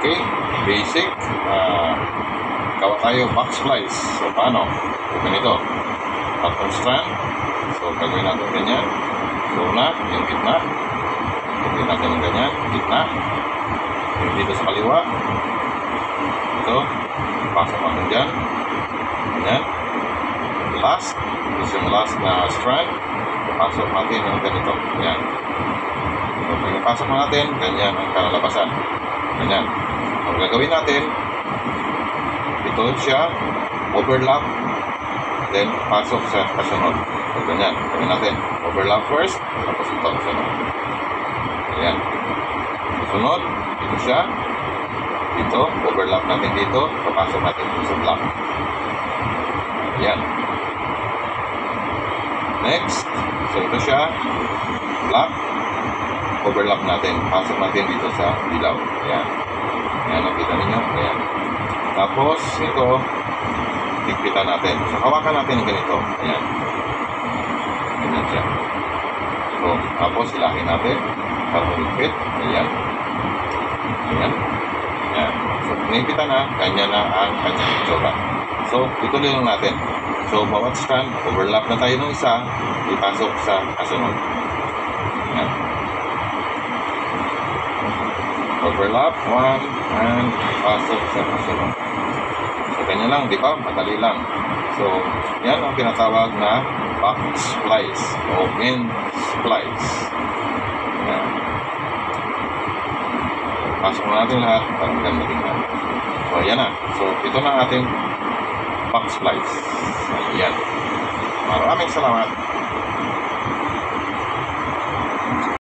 Okay, basic. Gawa tayo back splice. So, paano? So, ganito. Tatlong strand. So, gagawin natin ganyan. So, una, yung gitna. Gagawin natin yung ganyan. Gitna. Yung dito sa kaliwa. Ito. Pasok natin dyan. Ganyan. Last. Is yung last na strand. Pasok natin yung ganito. Ganyan. So, pag pasok natin, ganyan ang kalalabasan. Ganyan. Ang gagawin natin, ito siya, overlap, then pasok sa kasunod. So, ganyan. Gawin natin. Overlap first, tapos ito kasunod. Ganyan. Susunod, ito siya. Dito, overlap natin dito, papasok natin dito sa block. Ganyan. Next, so ito siya, block, overlap natin, pasok natin dito sa dilaw. Ayan. Ayan, nakita ninyo. Ayan. Tapos, ito, higpitan natin. So, hawakan natin yung ganito. Ayan. Ganyan siya. So, tapos, hilahin natin para humigpit. Ayan. Ayan. Ayan. So, hinigpitan na, ganyan na ang kanyang itsura. So, ituloy lang natin. So, bawat strand, overlap na tayo ng isa, ipasok sa kasunod. Ayan. Overlap, one, and pasok sa kasunod. So, ganyan lang, di ba? Madali lang. So, yan ang tinatawag na back splice o end splice. Yan. Pasok na natin lahat para maganda tingnan. So, yan na. So, ito na ating back splice. Ayan. Maraming salamat.